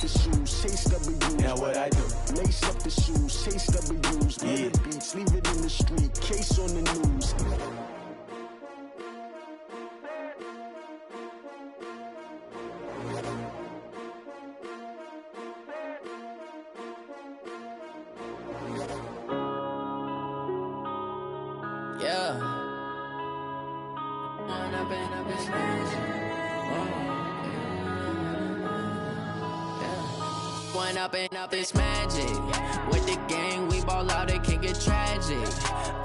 the shoes, chase W's. Now what I do? Lace up the shoes, chase W's. Yeah. The beats, leave it in the street, case on the news. Yeah. Going up and up, it's magic. With the gang, we ball out, it can get tragic.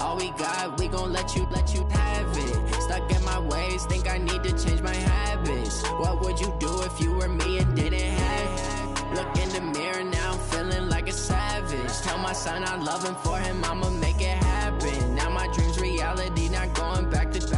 All we got, we gon' let you have it. Stuck in my ways, think I need to change my habits. What would you do if you were me and didn't have it? Look in the mirror, now I'm feeling like a savage. Tell my son I love him, for him I'ma make it happen. Now my dream's reality, not going back to.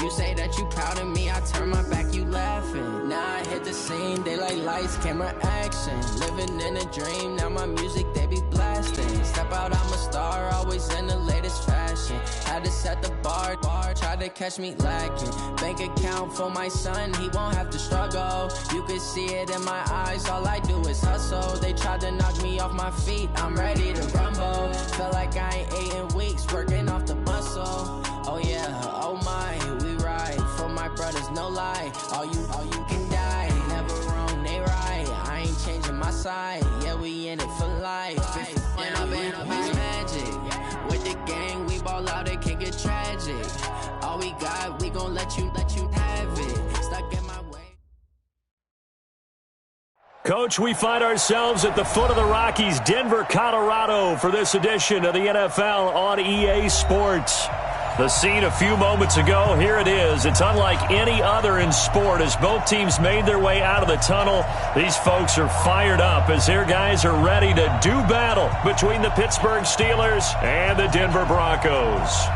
You say that you proud of me, I turn my back, you laughing. Now I hit the scene, daylight lights, camera action. Living in a dream, now my music, they be blasting. Step out, I'm a star, always in the latest fashion. Had to set the bar, try to catch me lacking. Bank account for my son, he won't have to struggle. You can see it in my eyes, all I do is hustle. They tried to knock me off my feet, I'm ready to rumble. Feel like I ain't ate in weeks, working off the muscle. Oh yeah, oh my, we ride for my brothers, no lie. All you can die, never wrong, they right. I ain't changing my side, yeah, we in it for life. When up and up, it's magic. With the gang, we ball out, it can get tragic. All we got, we gon' let you have it. Stuck in my way. Coach, we find ourselves at the foot of the Rockies, Denver, Colorado, for this edition of the NFL on EA Sports. The scene a few moments ago, here it is. It's unlike any other in sport as both teams made their way out of the tunnel. These folks are fired up as their guys are ready to do battle between the Pittsburgh Steelers and the Denver Broncos.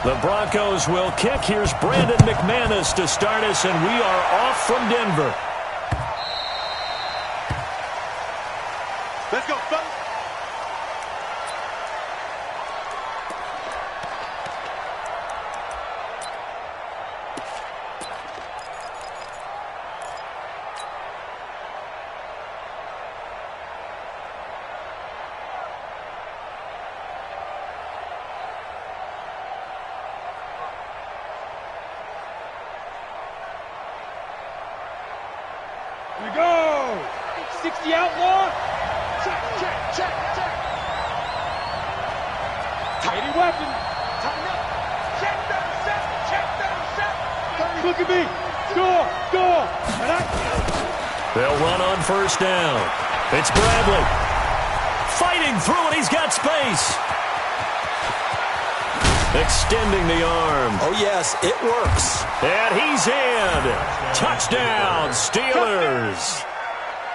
The Broncos will kick. Here's Brandon McManus to start us, and we are off from Denver. Let's go, fellas. Here we go! 60 outlaw! Check, check, check, check! Tighty weapon! Tighten up! Check that set! Check that set! Look at me! Score! Score! They'll run on first down. It's Bradley. Fighting through it, he's got space. Extending the arm. Oh, yes, it works. And he's in. Touchdown, Steelers.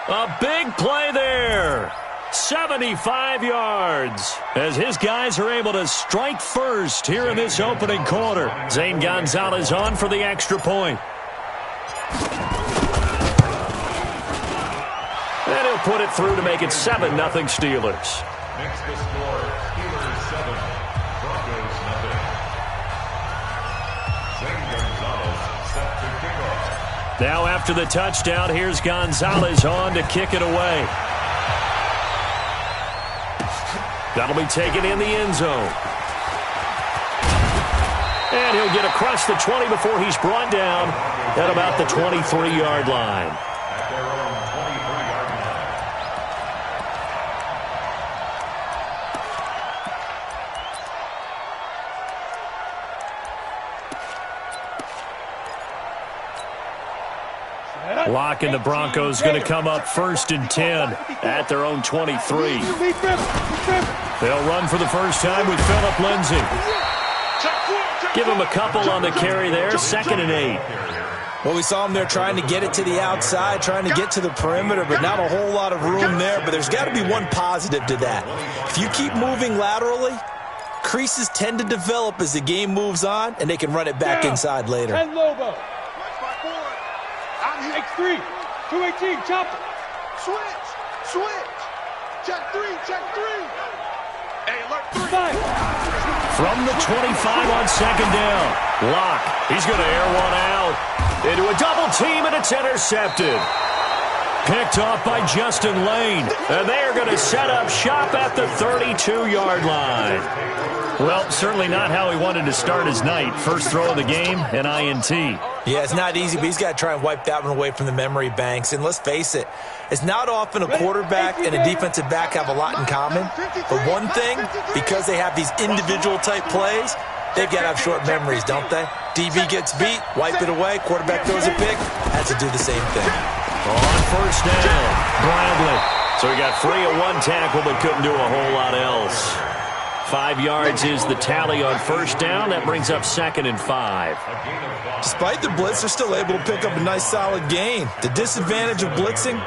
A big play there. 75 yards as his guys are able to strike first here in this opening quarter. Zane Gonzalez on for the extra point. And he'll put it through to make it 7-0 Steelers. Next to score, Steelers 7, Broncos 0. Zane Gonzalez set to kick off. Now after the touchdown, here's Gonzalez on to kick it away. That'll be taken in the end zone. And he'll get across the 20 before he's brought down at about the 23-yard line. At their own 23-yard line. Lock and the Broncos going to come up 1st and 10 at their own 23. They'll run for the first time with Phillip Lindsay. Give him a couple on the carry there, 2nd and 8. Well, we saw him there trying to get it to the outside, trying to get to the perimeter, but not a whole lot of room there. But there's got to be one positive to that. If you keep moving laterally, creases tend to develop as the game moves on, and they can run it back inside later. And Lobo. X3. 218. Chop it. Switch. Check 3. Hey, alert 3. From the 25 on 2nd down. Locke. He's going to air one out. Into a double team, and it's intercepted. Picked off by Justin Lane. And they are going to set up shop at the 32-yard line. Well, certainly not how he wanted to start his night. First throw of the game, an INT. Yeah, it's not easy, but he's got to try and wipe that one away from the memory banks. And let's face it, it's not often a quarterback and a defensive back have a lot in common. But one thing, because they have these individual type plays, they've got to have short memories, don't they? DB gets beat, wipe it away, quarterback throws a pick, has to do the same thing. On first down, Bradley. So he got free of one tackle, but couldn't do a whole lot else. 5 yards is the tally on first down. That brings up 2nd and 5. Despite the blitz, they're still able to pick up a nice solid gain. The disadvantage of blitzing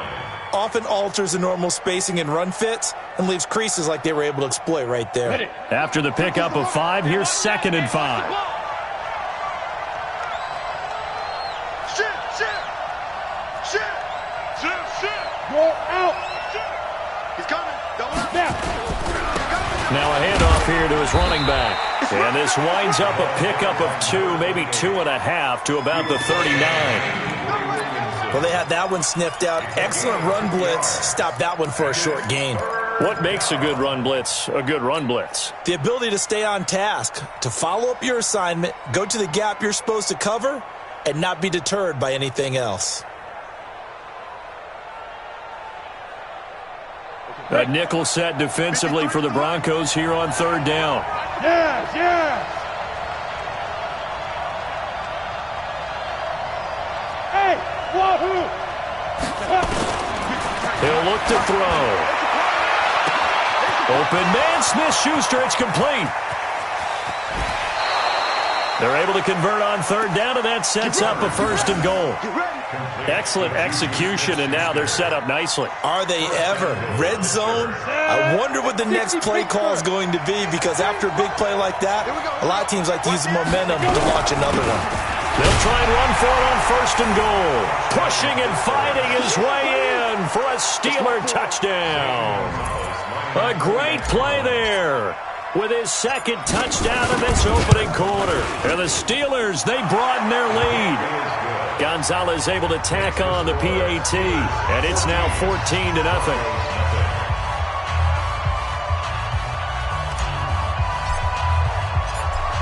often alters the normal spacing and run fits and leaves creases like they were able to exploit right there. After the pickup of 5, here's 2nd and 5. Go out. He's coming. Double up. Now a handoff here to his running back. And this winds up a pickup of 2, maybe 2.5 to about the 39. Well, they had that one sniffed out. Excellent run blitz. Stopped that one for a short gain. What makes a good run blitz a good run blitz? The ability to stay on task, to follow up your assignment, go to the gap you're supposed to cover, and not be deterred by anything else. A nickel set defensively for the Broncos here on 3rd down. Yes. Hey, wahoo! He'll look to throw. Open man, Smith-Schuster, it's complete. They're able to convert on 3rd down, and that sets up a 1st and goal. Excellent execution, and now they're set up nicely. Are they ever? Red zone? I wonder what the next play call is going to be, because after a big play like that, a lot of teams like to use the momentum to launch another one. They'll try and run for it on 1st and goal. Pushing and fighting his way in for a Steeler touchdown. A great play there with his 2nd touchdown of this opening quarter. And the Steelers, they broaden their lead. Gonzalez able to tack on the PAT, and it's now 14-0.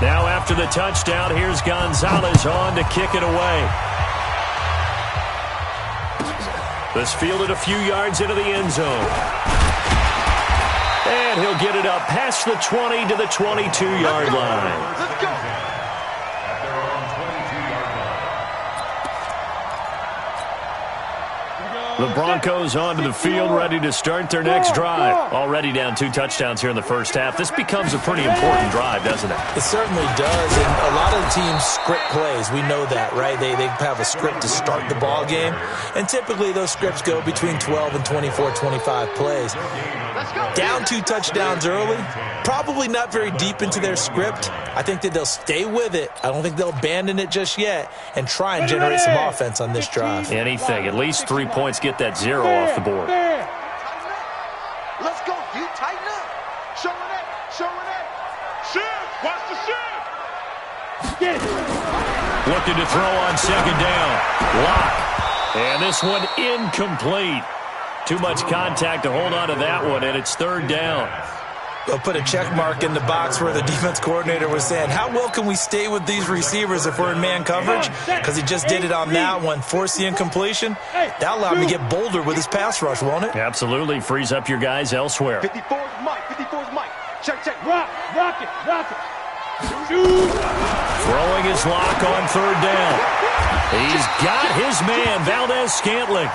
Now after the touchdown, here's Gonzalez on to kick it away. This fielded a few yards into the end zone. And he'll get it up past the 20 to the 22-yard line. Let's go. The Broncos onto the field, ready to start their next drive. Already down 2 touchdowns here in the first half. This becomes a pretty important drive, doesn't it? It certainly does, and a lot of the teams script plays. We know that, right? They have a script to start the ball game, and typically those scripts go between 12 and 24, 25 plays. Down 2 touchdowns early, probably not very deep into their script. I think that they'll stay with it. I don't think they'll abandon it just yet and try and generate some offense on this drive. Anything, at least 3 points, get that 0 off the board. Let's go, you tighten up. Showing it. Shift, watch the shift. Get it. Looking to throw on 2nd down. Locke. And this one incomplete. Too much contact to hold on to that one, and it's 3rd down. They'll put a check mark in the box where the defense coordinator was saying, how well can we stay with these receivers if we're in man coverage? Because he just did it on that one. Force the incompletion. That'll allow him to get bolder with his pass rush, won't it? Absolutely. Frees up your guys elsewhere. 54's Mike. Check. Rock it. Shoot. Throwing his lock on 3rd down. He's got his man, Valdez Scantling.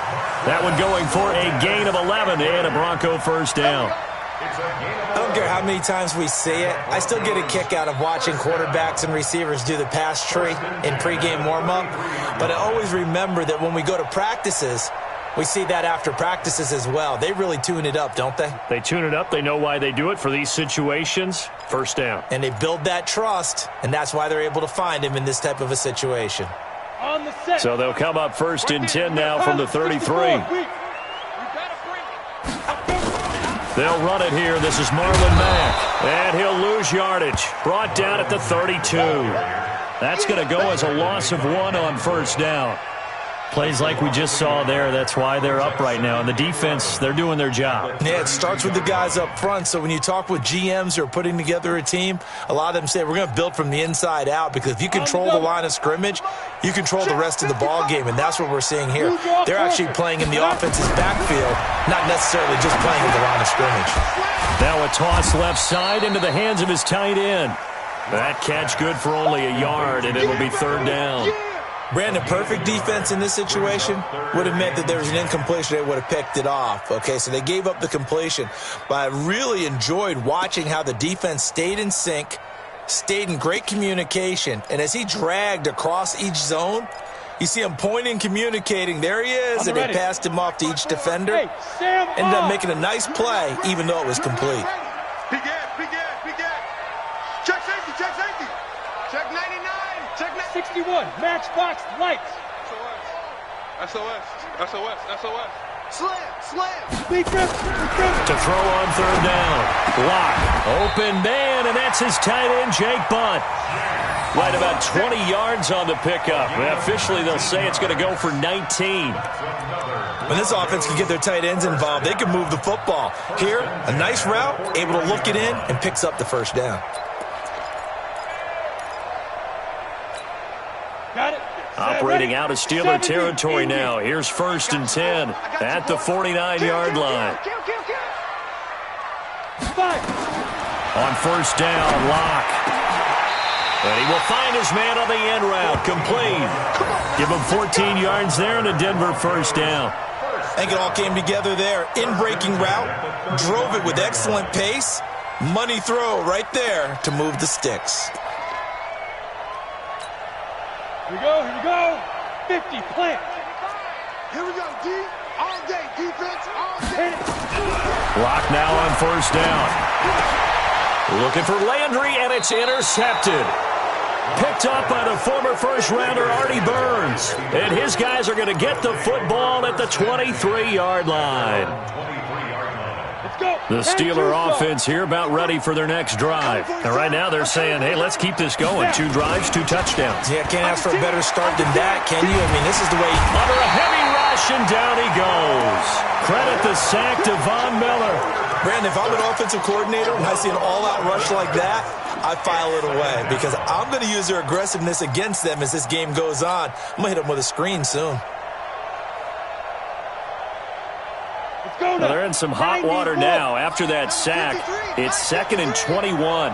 That one going for a gain of 11 and a Bronco 1st down. I don't care how many times we see it. I still get a kick out of watching quarterbacks and receivers do the pass tree in pregame warm-up. But I always remember that when we go to practices, we see that after practices as well. They really tune it up, don't they? They tune it up. They know why they do it for these situations. First down. And they build that trust, and that's why they're able to find him in this type of a situation. On the set. So they'll come up 1st and 10 now from the 33. They'll run it here. This is Marlon Mack. And he'll lose yardage. Brought down at the 32. That's going to go as a loss of 1 on 1st down. Plays like we just saw there. That's why they're up right now. And the defense, they're doing their job. Yeah, it starts with the guys up front. So when you talk with GMs who are putting together a team, a lot of them say we're going to build from the inside out, because if you control the line of scrimmage, you control the rest of the ball game, and that's what we're seeing here. They're actually playing in the offense's backfield, not necessarily just playing in the line of scrimmage. Now a toss left side into the hands of his tight end. That catch good for only a yard, and it'll be 3rd down. Brandon, perfect defense in this situation would have meant that there was an incompletion. They would have picked it off. Okay, so they gave up the completion. But I really enjoyed watching how the defense stayed in sync, stayed in great communication. And as he dragged across each zone, you see him pointing, communicating. There he is, and they passed him off to each defender. Ended up making a nice play, even though it was complete. Big end. Check safety. Check 99. Check 61, matchbox lights. SOS. Slam. Big rip. To throw on 3rd down. Block. Open man, and that's his tight end, Jake Butt. Right about 20 yards on the pickup. Officially, they'll say it's going to go for 19. When this offense can get their tight ends involved, they can move the football. Here, a nice route, able to look it in, and picks up the 1st down. Got it. Operating out of Steeler territory now. Here's 1st and 10 at the 49-yard line. On 1st down, Locke. And he will find his man on the end route. Complete. Give him 14 yards there and a Denver 1st down. I think it all came together there. In-breaking route, drove it with excellent pace. Money throw right there to move the sticks. Here we go. 50, plant. Here we go, D. All day, defense, all day. Lock now on 1st down. Looking for Landry, and it's intercepted. Picked up by the former 1st-rounder Artie Burns. And his guys are going to get the football at the 23-yard line. The Steeler offense here about ready for their next drive. And right now they're saying, hey, let's keep this going. 2 drives, 2 touchdowns. Yeah, can't ask for a better start than that, can you? I mean, this is the way... Under a heavy rush, and down he goes. Credit the sack to Von Miller. Brandon, if I'm an offensive coordinator and I see an all-out rush like that, I file it away, because I'm going to use their aggressiveness against them as this game goes on. I'm going to hit them with a screen soon. Well, they're in some hot water now after that sack. It's 2nd and 21.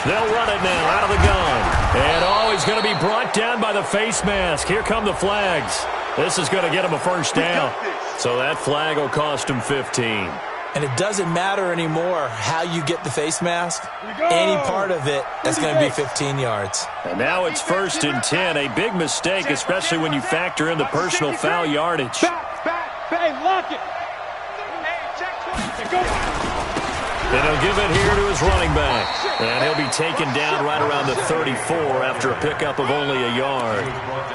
They'll run it now out of the gun. And, he's going to be brought down by the face mask. Here come the flags. This is going to get him a 1st down. So that flag will cost him 15. And it doesn't matter anymore how you get the face mask. Any part of it, that's going to be 15 yards. And now it's 1st and 10. A big mistake, especially when you factor in the personal foul yardage. Bang, lock it. And he'll give it here to his running back. And he'll be taken down right around the 34 after a pickup of only a yard.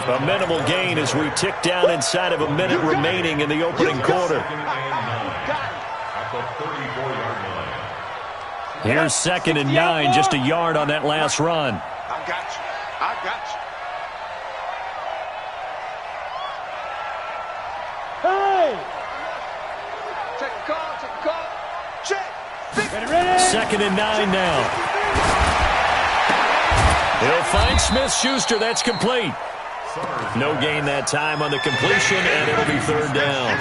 A minimal gain as we tick down inside of a minute remaining in the opening quarter. Here's 2nd and 9, just a yard on that last run. I got you. Hey! Check the call. Check. Ready. 2nd and 9 now. He'll find Smith-Schuster. That's complete. No gain that time on the completion, and it'll be 3rd down.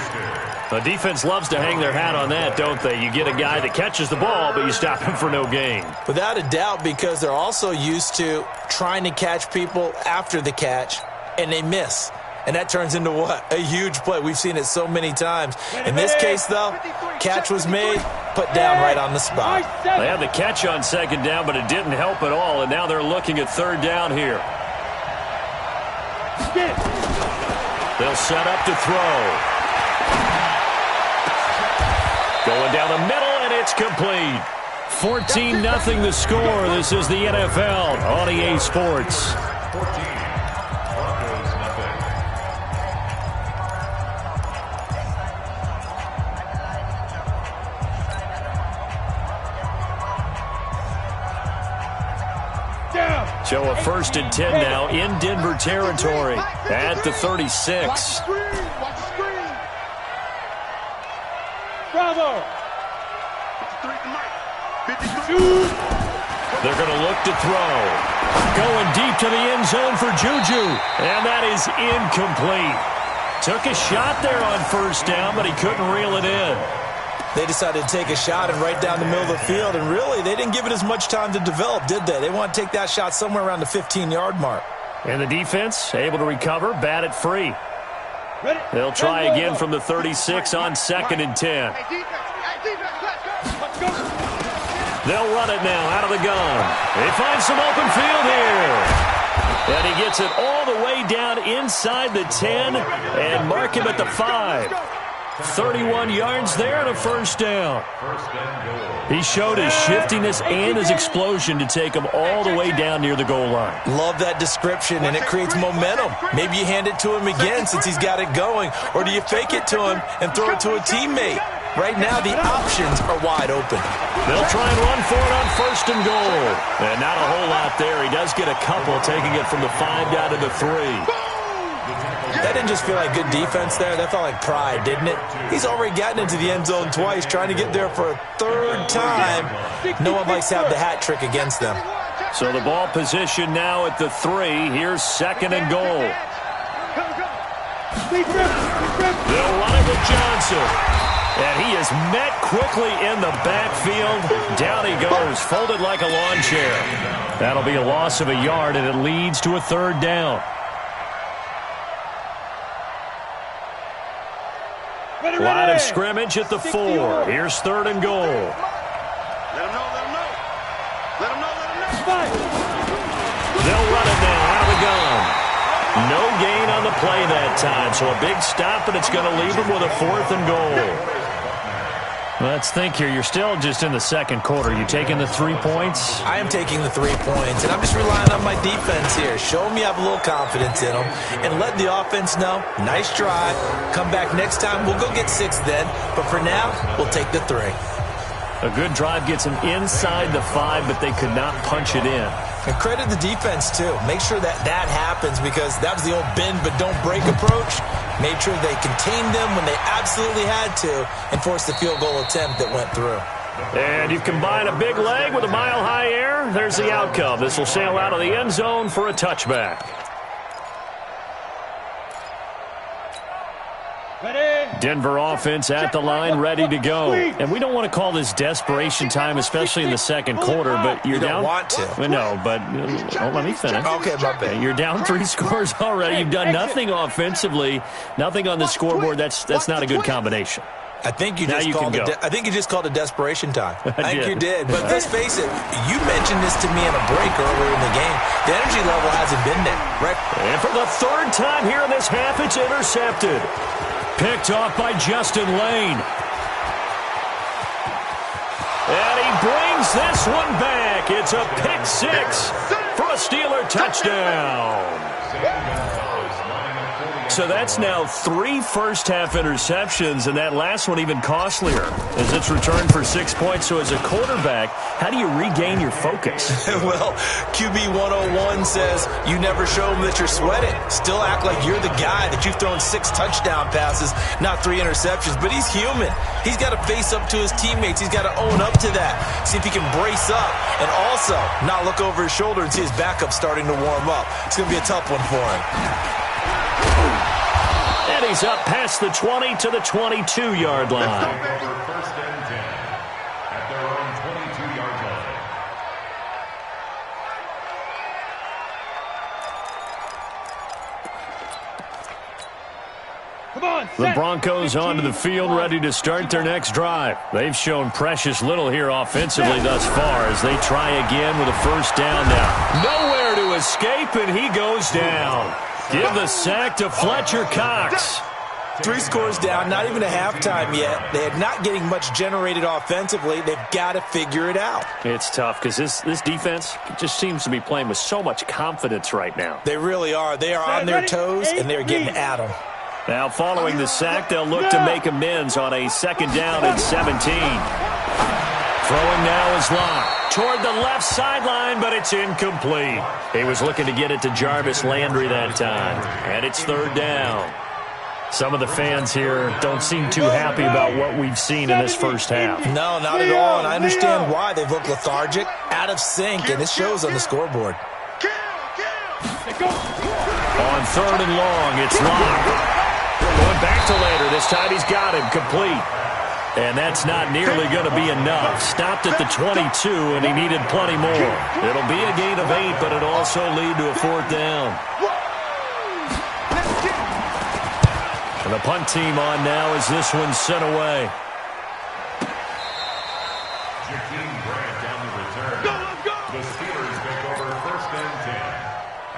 The defense loves to hang their hat on that, don't they? You get a guy that catches the ball, but you stop him for no gain. Without a doubt, because they're also used to trying to catch people after the catch, and they miss. and that turns into what? A huge play. We've seen it so many times. In this case, though, catch was made, put down right on the spot. They had the catch on second down, but it didn't help at all, and now they're looking at third down here. They'll set up to throw. Going down the middle, and it's complete. 14-0 the score. This is the NFL on EA Sports. 14. Broncos nothing. So a 1st and 10 now in Denver territory at the 36. Bravo. They're going to look to throw. Going deep to the end zone for Juju. And that is incomplete. Took a shot there on 1st down, but he couldn't reel it in. They decided to take a shot and right down the middle of the field, and really, they didn't give it as much time to develop, did they? They want to take that shot somewhere around the 15-yard mark. And the defense able to recover, bat it free. They'll try again from the 36 on 2nd and 10. They'll run it now out of the gun. They find some open field here. And he gets it all the way down inside the 10 and mark him at the 5. 31 yards there and a 1st down. He showed his shiftiness and his explosion to take him all the way down near the goal line. Love that description, and it creates momentum. Maybe you hand it to him again since he's got it going, or do you fake it to him and throw it to a teammate? Right now, the options are wide open. They'll try and run for it on 1st and goal. And not a whole lot there. He does get a couple, taking it from the 5 down to the 3. That didn't just feel like good defense there. That felt like pride, didn't it? He's already gotten into the end zone twice, trying to get there for a 3rd time. No one likes to have the hat trick against them. So the ball position now at the 3. Here's 2nd and goal. They'll run it with Johnson. And he is met quickly in the backfield. Down he goes, folded like a lawn chair. That'll be a loss of a yard, and it leads to a 3rd down. Line of scrimmage at the 4. Here's 3rd and goal. Let him know, let him know. Let him know, let him know. They'll run it now out of the gun. No gain on the play that time, so a big stop, and it's going to leave him with a 4th and goal. Let's think here. You're still just in the 2nd quarter. You taking the 3 points? I am taking the 3 points, and I'm just relying on my defense here. Show me I have a little confidence in them, and let the offense know, nice try. Come back next time. We'll go get 6 then, but for now, we'll take the 3. A good drive gets them inside the 5, but they could not punch it in. And credit the defense, too. Make sure that happens, because that was the old bend but don't break approach. Made sure they contained them when they absolutely had to and forced the field goal attempt that went through. And you combine a big leg with a mile-high air, there's the outcome. This will sail out of the end zone for a touchback. Denver offense at the line, ready to go. And we don't want to call this desperation time, especially in the 2nd quarter, but you're down. You don't want to. No, but let me finish. Okay, my bad. You're down 3 scores already. You've done nothing offensively, nothing on the scoreboard. That's not a good combination. I think you just called it desperation time. I think you did. But let's face it, you mentioned this to me in a break earlier in the game. The energy level hasn't been there, right? And for the 3rd time here in this half, it's intercepted. Picked off by Justin Lane. And he brings this one back. It's a pick 6 for a Steeler touchdown. So that's now 3 first-half interceptions, and that last one even costlier as it's returned for 6 points. So as a quarterback, how do you regain your focus? Well, QB 101 says you never show them that you're sweating. Still act like you're the guy, that you've thrown 6 touchdown passes, not 3 interceptions. But he's human. He's got to face up to his teammates. He's got to own up to that. See if he can brace up and also not look over his shoulder and see his backup starting to warm up. It's going to be a tough one for him. And he's up past the 20 to the 22-yard line. First and 10 at their own 22-yard line. The Broncos onto the field, ready to start their next drive. They've shown precious little here offensively thus far as they try again with a first down now. Nowhere to escape, and he goes down. Give the sack to Fletcher Cox. 3 scores down, not even a halftime yet. They are not getting much generated offensively. They've got to figure it out. It's tough because this defense just seems to be playing with so much confidence right now. They really are. They are on their toes, and they're getting at them. Now, following the sack, they'll look to make amends on a second down and 17. Throwing now is Locke toward the left sideline, but it's incomplete. He was looking to get it to Jarvis Landry that time, and it's third down. Some of the fans here don't seem too happy about what we've seen in this first half. No, not at all, and I understand why. They've looked lethargic, out of sync, and it shows on the scoreboard. On third and long, it's Locke. Going back to later. This time he's got him complete. And that's not nearly going to be enough. Stopped at the 22, and he needed plenty more. It'll be a gain of 8, but it'll also lead to a fourth down. And the punt team on now as this one's sent away. Jakeem Grant down the return. The Steelers take over first and 10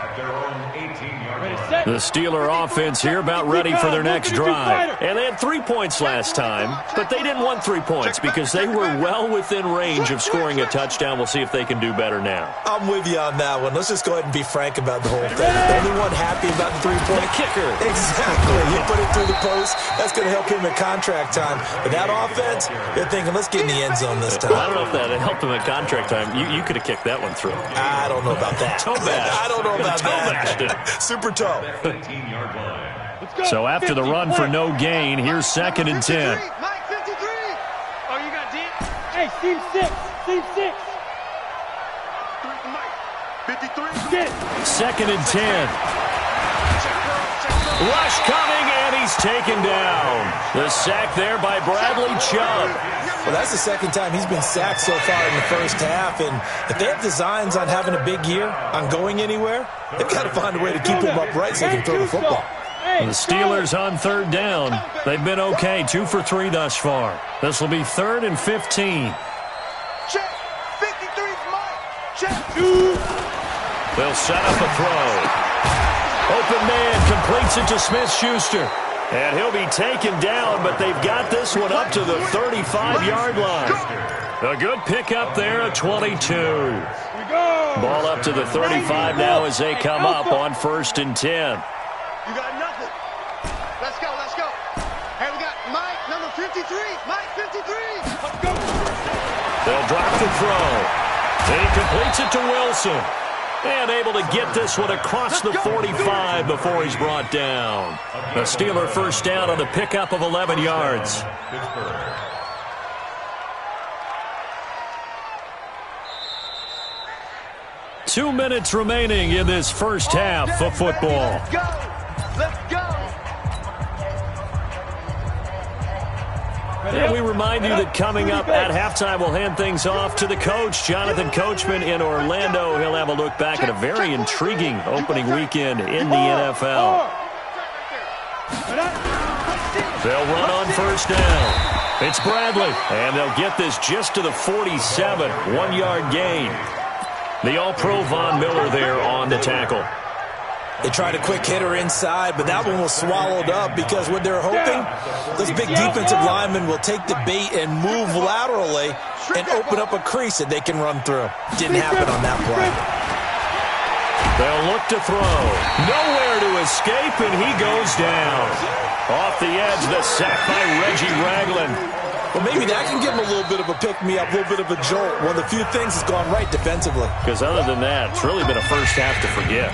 at their own 18-yard line. The Steeler offense here about ready for their next drive. And they had 3 points last time, but they didn't want 3 points because they were well within range of scoring a touchdown. We'll see if they can do better now. I'm with you on that one. Let's just go ahead and be frank about the whole thing. Anyone happy about the 3-point kicker? Exactly. You put it through the post, that's going to help him at contract time. But that offense, they're thinking, let's get in the end zone this time. I don't know if that helped him at contract time. You could have kicked that one through. I don't know about that. Toe bash. I don't know about that. Super toe. 15-yard line. So after the run for no gain, here's second and 10. Mike, 53. Oh, you got deep? Hey, team 6. Team 6. 53. Second and 10. Rush coming, and he's taken down. The sack there by Bradley Chubb. Well, that's the second time he's been sacked so far in the first half, and if they have designs on having a big year, on going anywhere, they've got to find a way to keep him upright so they can throw the football. The Steelers on third down. They've been okay, 2 for 3 thus far. This will be third and 15. Check. 53's Mike. Check. They'll set up a throw. Open man completes it to Smith-Schuster. And he'll be taken down, but they've got this one up to the 35-yard line. A good pickup there at 22. Ball up to the 35 now as they come up on first and 10. You got nothing. Let's go, let's go. Hey, we got Mike, number 53. Mike, 53. Let's go. They'll drop the throw. And he completes it to Wilson. And able to get this one across the 45 before he's brought down. The Steeler first down on the pickup of 11 yards. Pittsburgh. 2 minutes remaining in this first half of football. Let's go. Let's go. And we remind you that coming up at halftime, we'll hand things off to the coach, Jonathan Coachman in Orlando. He'll have a look back at a very intriguing opening weekend in the NFL. They'll run on first down. It's Bradley, and they'll get this just to the 47, 1-yard gain. The All-Pro Von Miller there on the tackle. They tried a quick hitter inside, but that one was swallowed up because what they're hoping, those big defensive linemen will take the bait and move laterally and open up a crease that they can run through. Didn't happen on that play. They'll look to throw. Nowhere to escape, and he goes down. Off the edge, the sack by Reggie Ragland. Well, maybe that can give him a little bit of a pick-me-up, a little bit of a jolt. One of the few things that's gone right defensively. Because other than that, it's really been a first half to forget.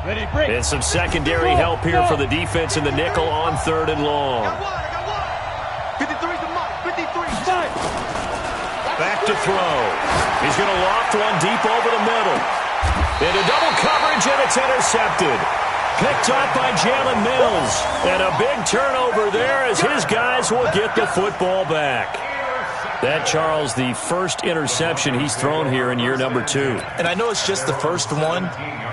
And some secondary help here for the defense in the nickel on third and long. 53's the Mike. 53's Mike. Back to throw. He's going to loft one deep over the middle. Into double coverage, and it's intercepted. Picked up by Jalen Mills. And a big turnover there as his guys will get the football back. That, Charles, the first interception he's thrown here in year number 2. And I know it's just the first one,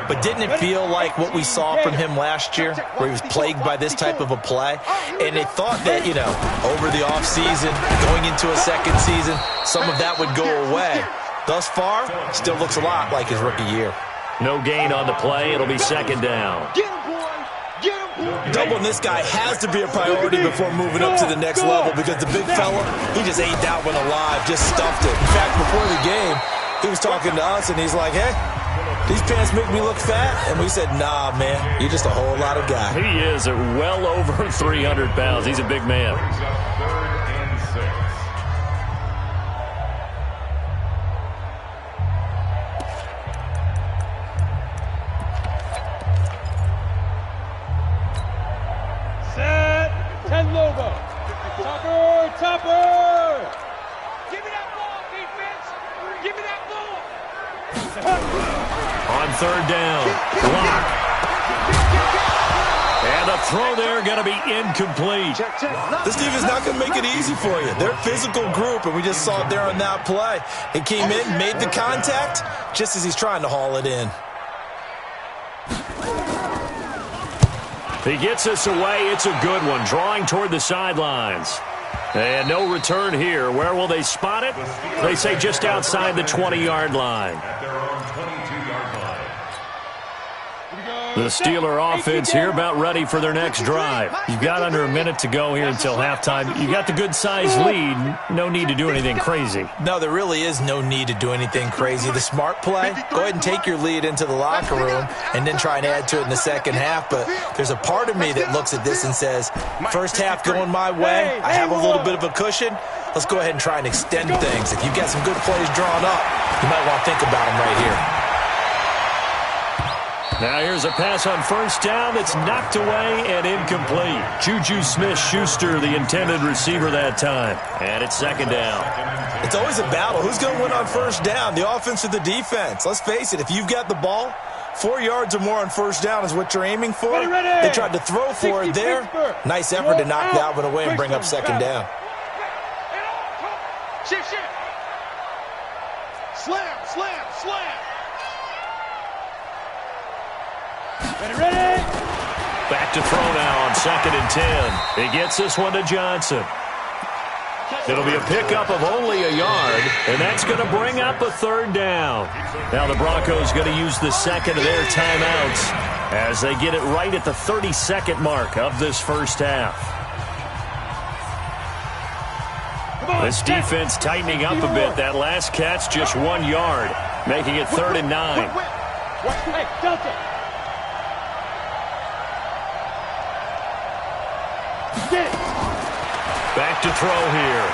but didn't it feel like what we saw from him last year, where he was plagued by this type of a play? And they thought that, you know, over the offseason, going into a second season, some of that would go away. Thus far, still looks a lot like his rookie year. No gain on the play. It'll be second down. Doubling this guy has to be a priority before moving up to the next level, because the big fella, he just ate that one alive, just stuffed it. In fact, before the game, he was talking to us, and he's like, hey, these pants make me look fat? And we said, nah, man, you're just a whole lot of guy. He is at well over 300 pounds. He's a big man. Topper! Give me that ball, defense! Give me that ball! On third down, block. And the throw there going to be incomplete. This defense is not going to make it easy for you. They're a physical group, and we just saw it there on that play. He came in, made the contact, just as he's trying to haul it in. He gets us away. It's a good one, drawing toward the sidelines. And no return here. Where will they spot it? They say just outside the 20-yard line. At their own 22-yard line. The Steeler offense here about ready for their next drive. You've got under a minute to go here until halftime. You got the good-sized lead. No need to do anything crazy. No, there really is no need to do anything crazy. The smart play, go ahead and take your lead into the locker room and then try and add to it in the second half. But there's a part of me that looks at this and says, first half going my way, I have a little bit of a cushion. Let's go ahead and try and extend things. If you've got some good plays drawn up, you might want to think about them right here. Now here's a pass on first down that's knocked away and incomplete. Juju Smith-Schuster, the intended receiver that time. And it's second down. It's always a battle. Who's going to win on first down, the offense or the defense? Let's face it, if you've got the ball, 4 yards or more on first down is what you're aiming for. They tried to throw for it there. Nice effort to knock that one away and bring up second down. Shift. Slam. Ready. Back to throw now on 2nd and 10. He gets this one to Johnson. It'll be a pickup of only a yard, and that's going to bring up a third down. Now the Broncos going to use the second of their timeouts as they get it right at the 32nd mark of this first half. This defense tightening up a bit. That last catch just 1 yard, making it 3rd and 9. Hey, Delta. Back to throw here.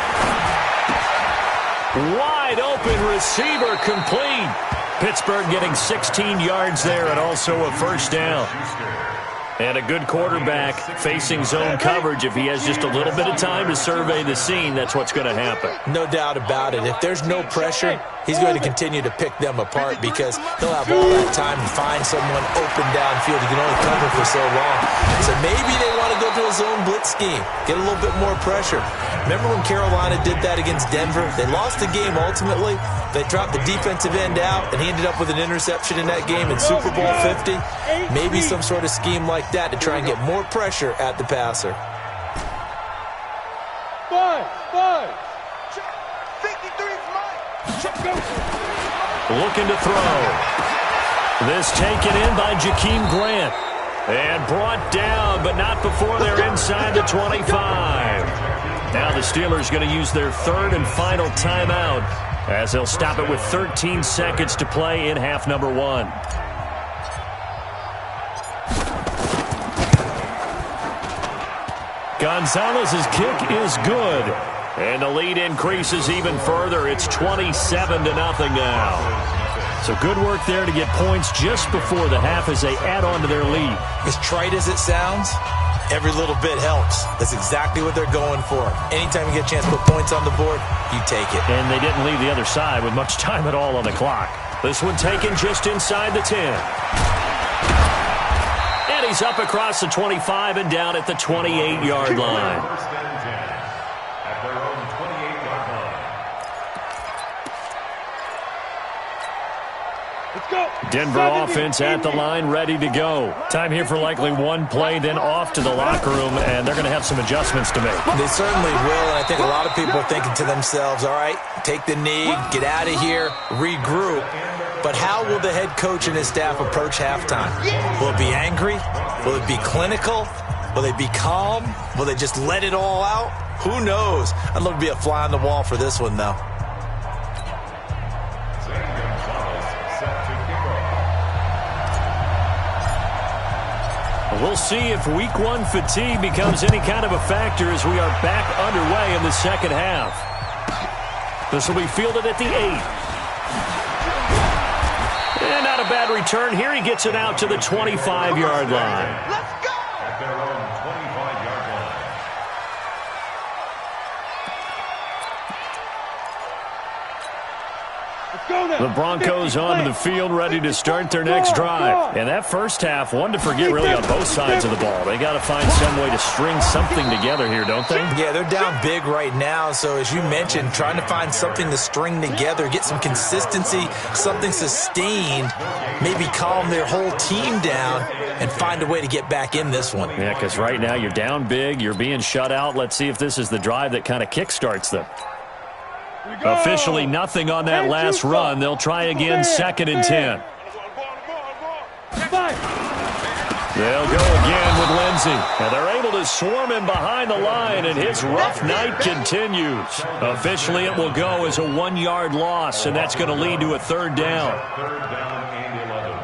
Wide open receiver complete. Pittsburgh getting 16 yards there and also a first down. And a good quarterback facing zone coverage. If he has just a little bit of time to survey the scene, that's what's going to happen. No doubt about it. If there's no pressure, he's going to continue to pick them apart because he'll have all that time to find someone open downfield. He can only cover for so long. So maybe they want to go to a zone blitz scheme, get a little bit more pressure. Remember when Carolina did that against Denver? They lost the game ultimately. They dropped the defensive end out, and he ended up with an interception in that game in Super Bowl 50. Maybe some sort of scheme like that to try and get more pressure at the passer. 5. 53 Looking to throw. This taken in by Jakeem Grant. And brought down, but not before they're inside the 25. Now the Steelers going to use their third and final timeout as they'll stop it with 13 seconds to play in half number 1. Gonzalez's kick is good. And the lead increases even further. It's 27-0 now. So good work there to get points just before the half as they add on to their lead. As trite as it sounds, every little bit helps. That's exactly what they're going for. Anytime you get a chance to put points on the board, you take it. And they didn't leave the other side with much time at all on the clock. This one taken just inside the 10. And he's up across the 25 and down at the 28-yard line. First and 10 at their own 28-yard line. Denver offense at the line, ready to go. Time here for likely one play, then off to the locker room, and they're going to have some adjustments to make. They certainly will, and I think a lot of people are thinking to themselves, all right, take the knee, get out of here, regroup. But how will the head coach and his staff approach halftime? Will it be angry? Will it be clinical? Will they be calm? Will they just let it all out? Who knows? I'd love to be a fly on the wall for this one, though. We'll see if week one fatigue becomes any kind of a factor as we are back underway in the second half. This will be fielded at the 8. And not a bad return here. He gets it out to the 25-yard line. Let's go! At their own 25-yard line. The Broncos onto the field, ready to start their next drive. And that first half, one to forget really on both sides of the ball. They got to find some way to string something together here, don't they? Yeah, they're down big right now. So as you mentioned, trying to find something to string together, get some consistency, something sustained, maybe calm their whole team down and find a way to get back in this one. Yeah, because right now you're down big, you're being shut out. Let's see if this is the drive that kind of kickstarts them. Officially nothing on that last run. They'll try again, 2nd and 10. They'll go again with Lindsey. And they're able to swarm him behind the line, and his rough night continues. Officially, it will go as a 1-yard loss, and that's going to lead to a 3rd down. 3rd down and 11.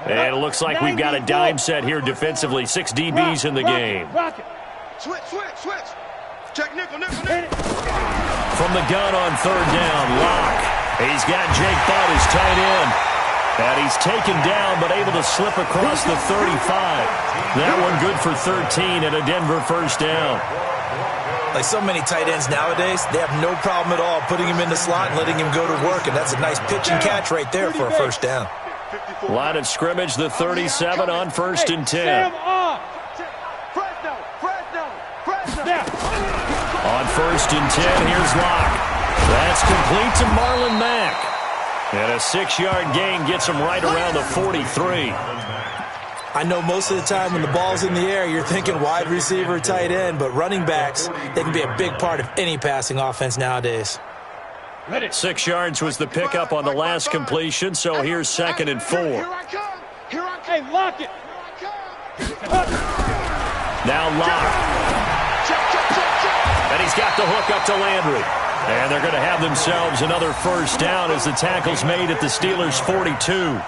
And it looks like we've got a dime set here defensively. 6 DBs in the game. Switch. Check nickel. From the gun on 3rd down, Locke. He's got Jake Butt as tight end. And he's taken down but able to slip across the 35. That one good for 13 and a Denver 1st down. Like so many tight ends nowadays, they have no problem at all putting him in the slot and letting him go to work. And that's a nice pitch and catch right there for a 1st down. Line of scrimmage, the 37 on 1st and 10. On 1st and 10, here's Locke. That's complete to Marlon Mack. And a 6-yard gain gets him right around the 43. I know most of the time when the ball's in the air, you're thinking wide receiver, tight end, but running backs, they can be a big part of any passing offense nowadays. 6 yards was the pickup on the last completion, so here's 2nd and 4. Hey, lock it. Now Locke. And he's got the hook up to Landry. And they're going to have themselves another 1st down as the tackle's made at the Steelers' 42.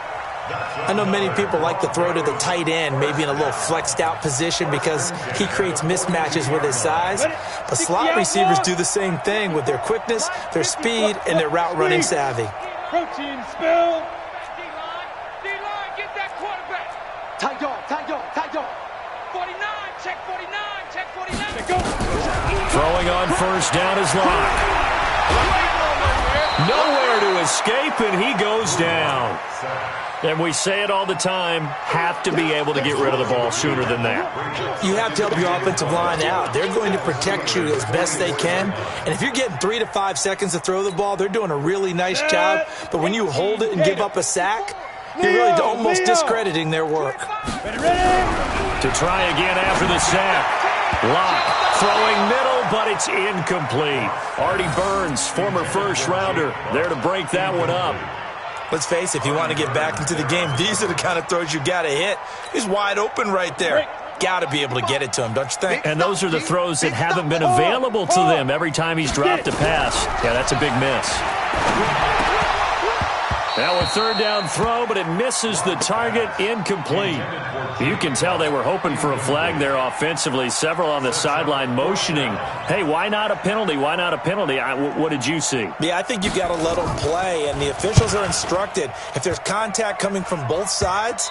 I know many people like to throw to the tight end, maybe in a little flexed out position because he creates mismatches with his size. But slot receivers do the same thing with their quickness, their speed, and their route running savvy. Protein spill. D-line, get that quarterback. Tight dog. 49, check 49. Go. Throwing on 1st down is Locke. Nowhere to escape, and he goes down. And we say it all the time, have to be able to get rid of the ball sooner than that. You have to help your offensive line out. They're going to protect you as best they can. And if you're getting 3 to 5 seconds to throw the ball, they're doing a really nice job. But when you hold it and give up a sack, you're really almost discrediting their work. To try again after the sack. Locke throwing middle, but it's incomplete. Artie Burns, former 1st-rounder, there to break that one up. Let's face it, if you want to get back into the game, these are the kind of throws you got to hit. He's wide open right there. Got to be able to get it to him, don't you think? And those are the throws that haven't been available to them every time he's dropped a pass. Yeah, that's a big miss. Now a 3rd down throw, but it misses the target, incomplete. You can tell they were hoping for a flag there offensively. Several on the sideline motioning. Hey, why not a penalty? Why not a penalty? What did you see? Yeah, I think you've got to let them play, and the officials are instructed. If there's contact coming from both sides,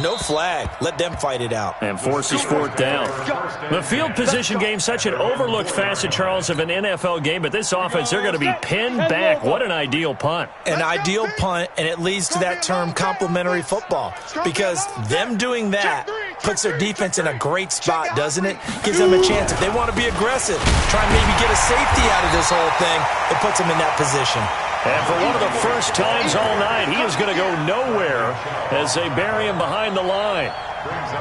no flag. Let them fight it out. And forces 4th down. The field position game, such an overlooked facet, Charles, of an NFL game, but this offense, they're going to be pinned back. What an ideal punt. An ideal punt, and it leads to that term complimentary football, because them doing that puts their defense in a great spot, doesn't it? Gives them a chance. If they want to be aggressive, try and maybe get a safety out of this whole thing, it puts them in that position. And for one of the first times all night, he is going to go nowhere as they bury him behind the line.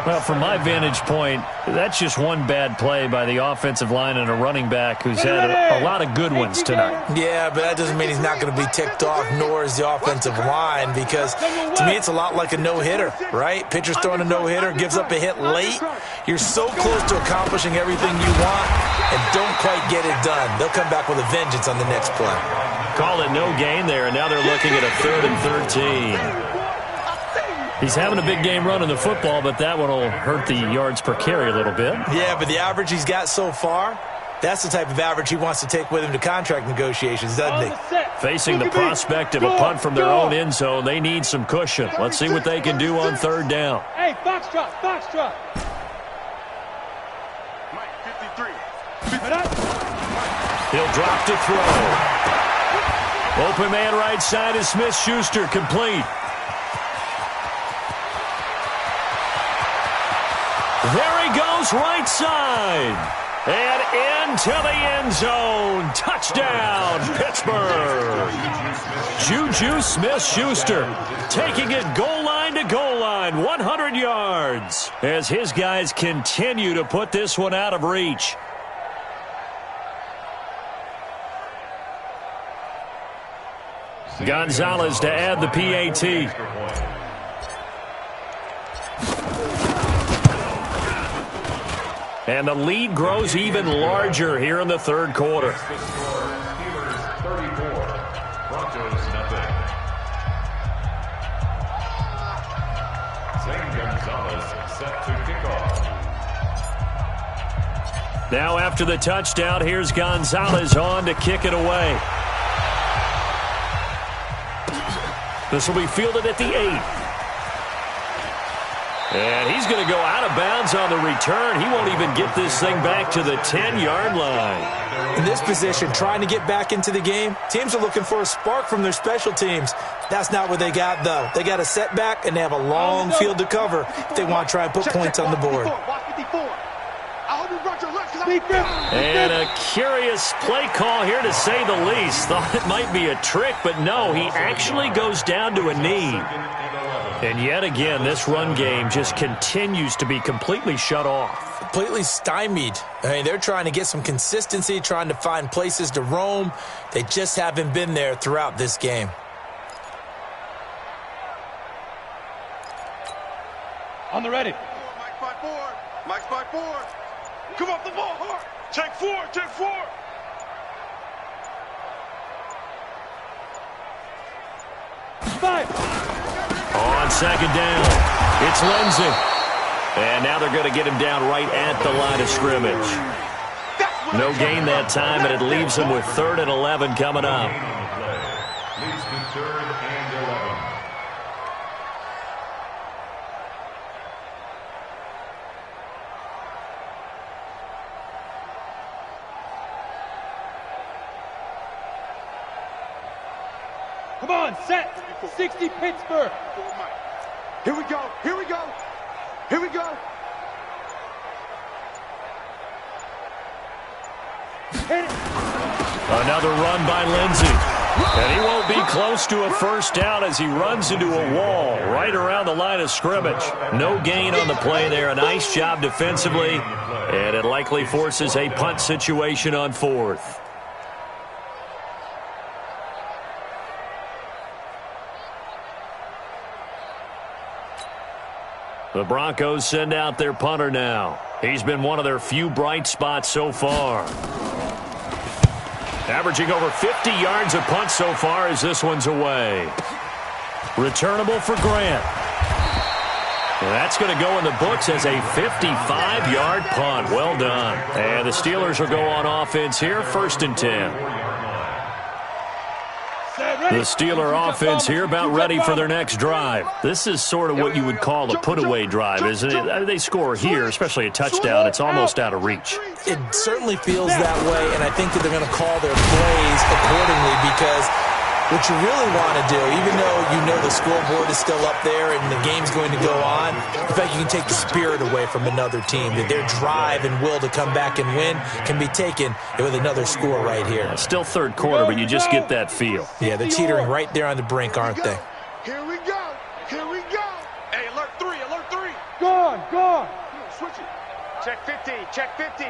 Well, from my vantage point, that's just one bad play by the offensive line and a running back who's had a lot of good ones tonight. Yeah, but that doesn't mean he's not going to be ticked off, nor is the offensive line, because to me it's a lot like a no-hitter, right? Pitcher's throwing a no-hitter, gives up a hit late. You're so close to accomplishing everything you want and don't quite get it done. They'll come back with a vengeance on the next play. Call it no gain there, and now they're looking at a 3rd and 13. He's having a big game running the football, but that one will hurt the yards per carry a little bit. Yeah, but the average he's got so far, that's the type of average he wants to take with him to contract negotiations, doesn't he? Facing the prospect of a punt from their own end zone, they need some cushion. Let's see what they can do on 3rd down. Hey, box drop, box drop. Mike, 53. He'll drop to throw. Open man right side is Smith-Schuster, complete. There he goes, right side. And into the end zone. Touchdown, Pittsburgh. Juju Smith-Schuster taking it goal line to goal line, 100 yards, as his guys continue to put this one out of reach. Gonzalez to add the PAT. And the lead grows even larger here in the 3rd quarter. Steelers 34, Broncos nothing. Zane Gonzalez set to kick off. Now after the touchdown, here's Gonzalez on to kick it away. This will be fielded at the 8. And he's going to go out of bounds on the return. He won't even get this thing back to the 10-yard line. In this position, trying to get back into the game, teams are looking for a spark from their special teams. That's not what they got, though. They got a setback, and they have a long field to cover if they want to try and put points on the board. And a curious play call here, to say the least. Thought it might be a trick, but no, he actually goes down to a knee. And yet again, this run game just continues to be completely shut off. Completely stymied. I mean, they're trying to get some consistency, trying to find places to roam. They just haven't been there throughout this game. On the ready. Mike 5-4. Mike's 5-4. Come off the ball hard. Take 4. Take 4. On 2nd down, it's Lindsey. And now they're going to get him down right at the line of scrimmage. No gain that time, and it leaves them with 3rd and 11 coming up. Leads to 3rd and 11. Come on, set. 60 Pittsburgh. Here we go. Here we go. Here we go. Hit it. Another run by Lindsey. And he won't be close to a first down as he runs into a wall right around the line of scrimmage. No gain on the play there. A nice job defensively. And it likely forces a punt situation on 4th. The Broncos send out their punter now. He's been one of their few bright spots so far. Averaging over 50 yards a punt so far as this one's away. Returnable for Grant. And that's going to go in the books as a 55-yard punt. Well done. And the Steelers will go on offense here, 1st and 10. The Steeler offense here about ready for their next drive. This is sort of what you would call a put-away drive, isn't it? They score here, especially a touchdown. It's almost out of reach. It certainly feels that way, and I think that they're going to call their plays accordingly because what you really want to do, even though you know the scoreboard is still up there and the game's going to go on, in fact, you can take the spirit away from another team. That their drive and will to come back and win can be taken with another score right here. Still third quarter, but you just get that feel. Yeah, they're teetering right there on the brink, aren't they? Here we go. Here we go. Hey, alert 3, alert 3. Gone, gone. Switch it. Check 50, check 50.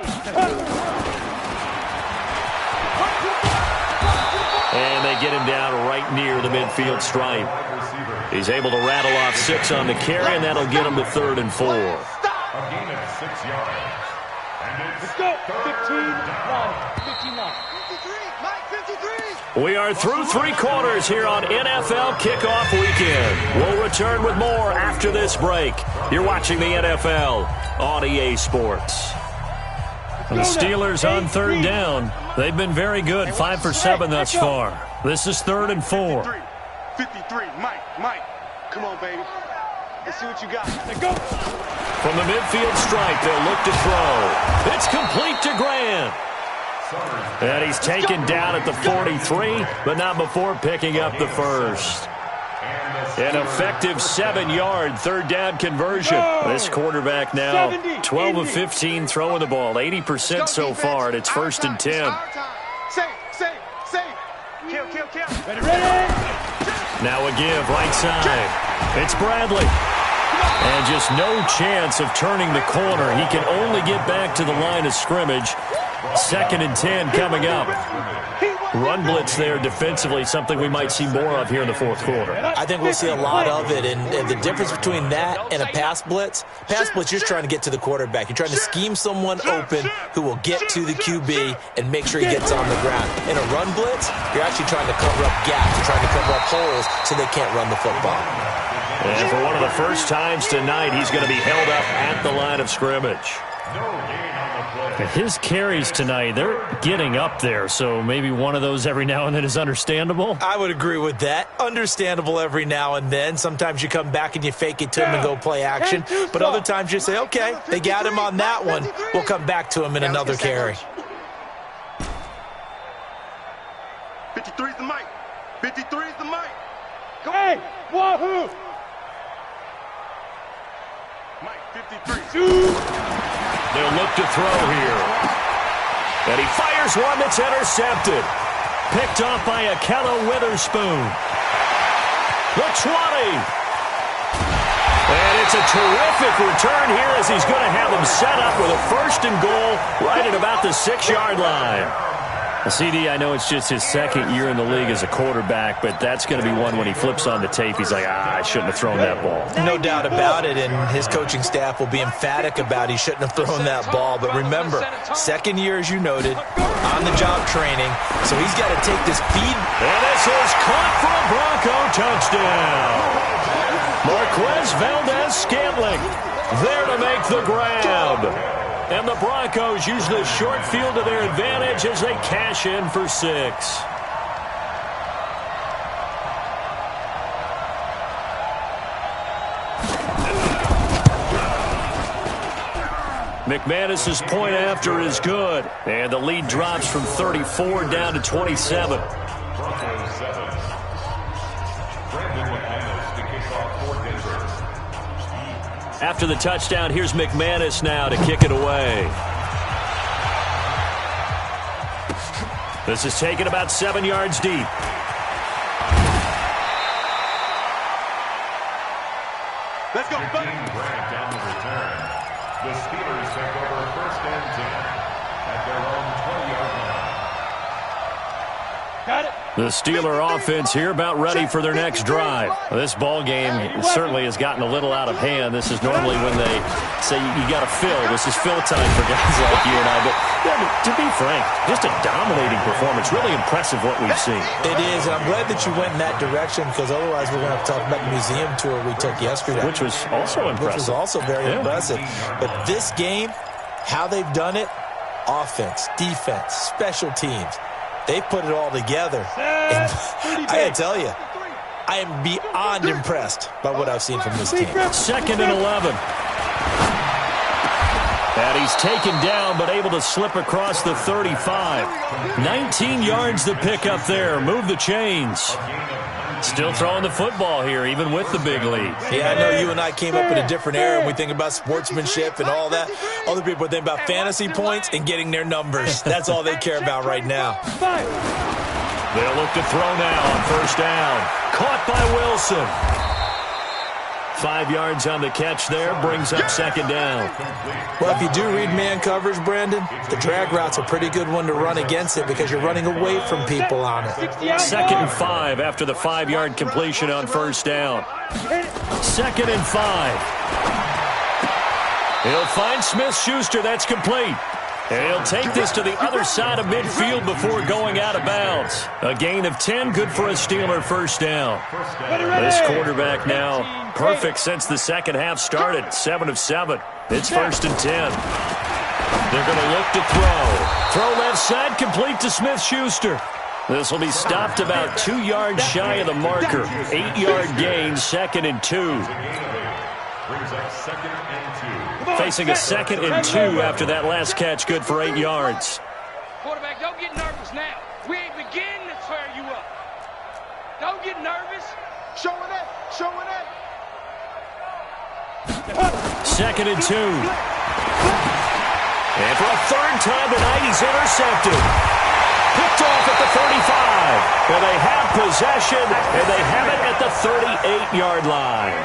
And they get him down right near the midfield stripe. He's able to rattle off 6 on the carry, and that'll get him to 3rd and 4. A gain of 6 yards. Let's go. 15-9. 53. We are through 3 quarters here on NFL Kickoff Weekend. We'll return with more after this break. You're watching the NFL on EA Sports. The Steelers on 3rd down. They've been very good, 5 for 7 thus far. This is 3rd and 4. 53. Mike. Come on, baby. Let's see what you got. Let's go. From the midfield stripe, they'll look to throw. It's complete to Grant. And he's taken down at the 43, but not before picking up the first. An effective 7-yard 3rd down conversion. This quarterback now 12 of 15 throwing the ball, 80% so far, and it's 1st and 10. Save. Kill. Ready. Now a give right side. It's Bradley. And just no chance of turning the corner. He can only get back to the line of scrimmage. 2nd and 10 coming up. Run blitz there defensively, something we might see more of here in the 4th quarter. I think we'll see a lot of it, and the difference between that and a pass blitz, you're just trying to get to the quarterback. You're trying to scheme someone open who will get to the QB and make sure he gets on the ground. In a run blitz, you're actually trying to cover up gaps. You're trying to cover up holes so they can't run the football. And for one of the first times tonight, he's going to be held up at the line of scrimmage. His carries tonight, they're getting up there, so maybe one of those every now and then is understandable. I would agree with that. Understandable every now and then. Sometimes you come back and you fake it to him and go play action. But other times you say, okay, they got him on that one. We'll come back to him in another carry. 53 is the mic. 53 is the mic. Go. Hey, wahoo. Mike, 53. They'll look to throw here. And he fires one that's intercepted. Picked off by Akello Witherspoon. The 20. And it's a terrific return here as he's going to have them set up with a 1st and goal right at about the 6-yard line. CD, I know it's just his 2nd year in the league as a quarterback, but that's going to be one when he flips on the tape. He's like, I shouldn't have thrown that ball. No doubt about it, and his coaching staff will be emphatic about he shouldn't have thrown that ball. But remember, 2nd year, as you noted, on-the-job training, so he's got to take this feed. And this is caught for a Bronco touchdown. Marquez Valdez-Scantling there to make the grab. And the Broncos use the short field to their advantage as they cash in for 6. McManus's point after is good. And the lead drops from 34 down to 27. Broncos 7. Brandon McManus to kick off for Denver. After the touchdown, here's McManus now to kick it away. This is taken about 7 yards deep. Let's go, buddy. Grant down the return. The Steelers take over 1st and 10 at their own 20-yard line. Got it. The Steeler offense here about ready for their next drive. This ball game certainly has gotten a little out of hand. This is normally when they say you got to fill. This is fill time for guys like you and I. But to be frank, just a dominating performance. Really impressive what we've seen. It is, and I'm glad that you went in that direction because otherwise we're going to have to talk about the museum tour we took yesterday. Which was also impressive. Which was also very impressive. But this game, how they've done it, offense, defense, special teams, they put it all together. And I got to tell you, I am beyond impressed by what I've seen from this team. 2nd and 11. And he's taken down, but able to slip across the 35. 19 yards to pick up there. Move the chains. Still throwing the football here, even with the big lead. Yeah, I know you and I came up in a different era, and we think about sportsmanship and all that. Other people think about fantasy points and getting their numbers. That's all they care about right now. They'll look to throw now on first down. Caught by Wilson. 5 yards on the catch there, brings up second down. Well, if you do read man coverage, Brandon, the drag route's a pretty good one to run against it because you're running away from people on it. 2nd and 5 after the 5-yard completion on first down. 2nd and 5. He'll find Smith-Schuster. That's complete. And he'll take this to the other side of midfield before going out of bounds. A gain of 10, good for a Steeler first down. This quarterback now perfect since the second half started. 7 of 7. It's 1st and 10. They're going to look to throw. Throw left side, complete to Smith-Schuster. This will be stopped about 2 yards shy of the marker. 8-yard gain, 2nd and 2. Facing a 2nd and 2 after that last catch, good for 8 yards. Quarterback, don't get nervous now. We ain't beginning to tear you up. Don't get nervous. Showing it, showing it. 2nd and 2. And for a 3rd time tonight, he's intercepted. Picked off at the 35. Well, they have possession, and they have it at the 38-yard line.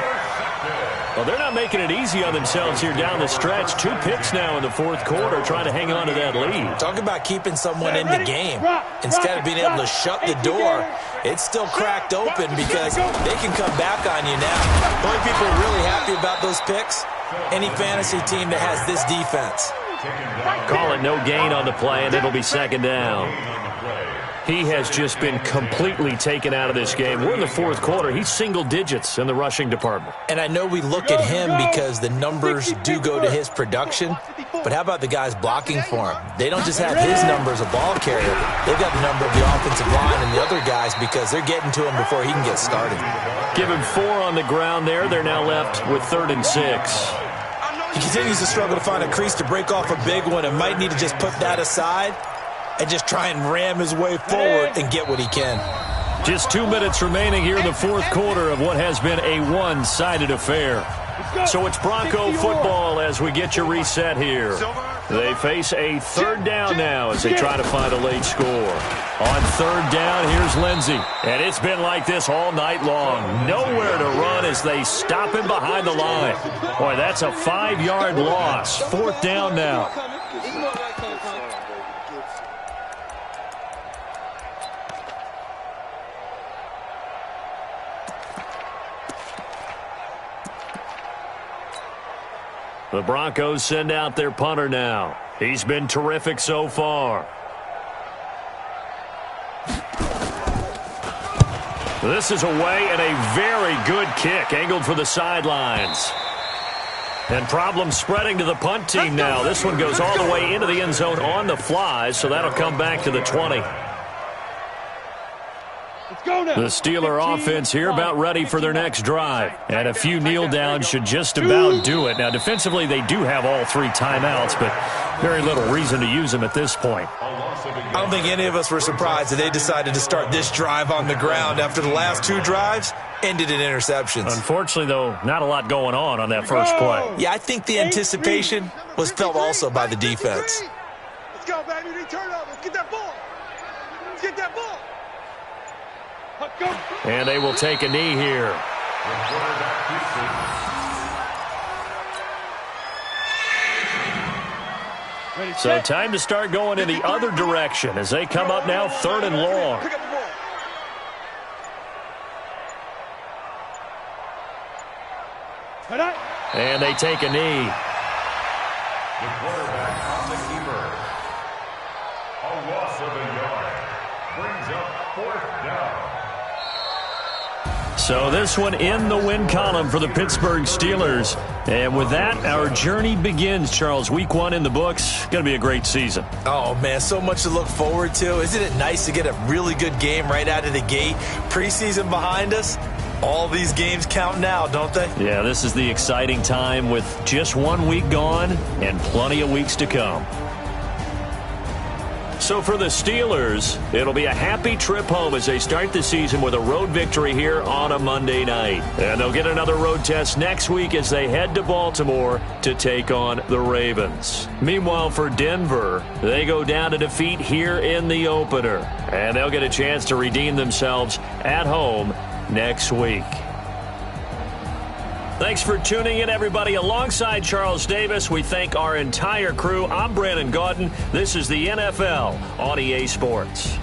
Well, they're not making it easy on themselves here down the stretch. 2 picks now in the 4th quarter, trying to hang on to that lead. Talk about keeping someone in the game. Instead of being able to shut the door, it's still cracked open because they can come back on you now. The only people who are really happy about those picks, any fantasy team that has this defense. Call it no gain on the play, and it'll be 2nd down. He has just been completely taken out of this game. We're in the 4th quarter. He's single digits in the rushing department. And I know we look at him because the numbers do go to his production, but how about the guys blocking for him? They don't just have his number as a ball carrier. They've got the number of the offensive line and the other guys because they're getting to him before he can get started. Give him 4 on the ground there. They're now left with 3rd and 6. He continues to struggle to find a crease to break off a big one and might need to just put that aside and just try and ram his way forward and get what he can. Just 2 minutes remaining here in the 4th quarter of what has been a one-sided affair. So it's Bronco football as we get you reset here. They face a 3rd down now as they try to find a late score. On 3rd down, here's Lindsey. And it's been like this all night long. Nowhere to run as they stop him behind the line. Boy, that's a 5-yard loss. 4th down now. The Broncos send out their punter now. He's been terrific so far. This is away and a very good kick angled for the sidelines. And problems spreading to the punt team now. This one goes all the way into the end zone on the fly, so that'll come back to the 20. The Steeler offense here about ready for their next drive. And a few kneel downs should just about do it. Now, defensively, they do have all 3 timeouts, but very little reason to use them at this point. I don't think any of us were surprised that they decided to start this drive on the ground after the last 2 drives ended in interceptions. Unfortunately, though, not a lot going on that first play. Yeah, I think the anticipation was felt also by the defense. Let's go, baby. Turn up. Let's get that ball. Let's get that ball. And they will take a knee here. So time to start going in the other direction as they come up now 3rd and long. And they take a knee. The quarterback on the keeper. A loss of a yard. Brings up 4th down. So this one in the win column for the Pittsburgh Steelers. And with that, our journey begins, Charles. Week 1 in the books. Going to be a great season. Oh, man, so much to look forward to. Isn't it nice to get a really good game right out of the gate? Preseason behind us. All these games count now, don't they? Yeah, this is the exciting time with just 1 week gone and plenty of weeks to come. So for the Steelers, it'll be a happy trip home as they start the season with a road victory here on a Monday night. And they'll get another road test next week as they head to Baltimore to take on the Ravens. Meanwhile, for Denver, they go down to defeat here in the opener. And they'll get a chance to redeem themselves at home next week. Thanks for tuning in, everybody. Alongside Charles Davis, we thank our entire crew. I'm Brandon Gaudin. This is the NFL on EA Sports.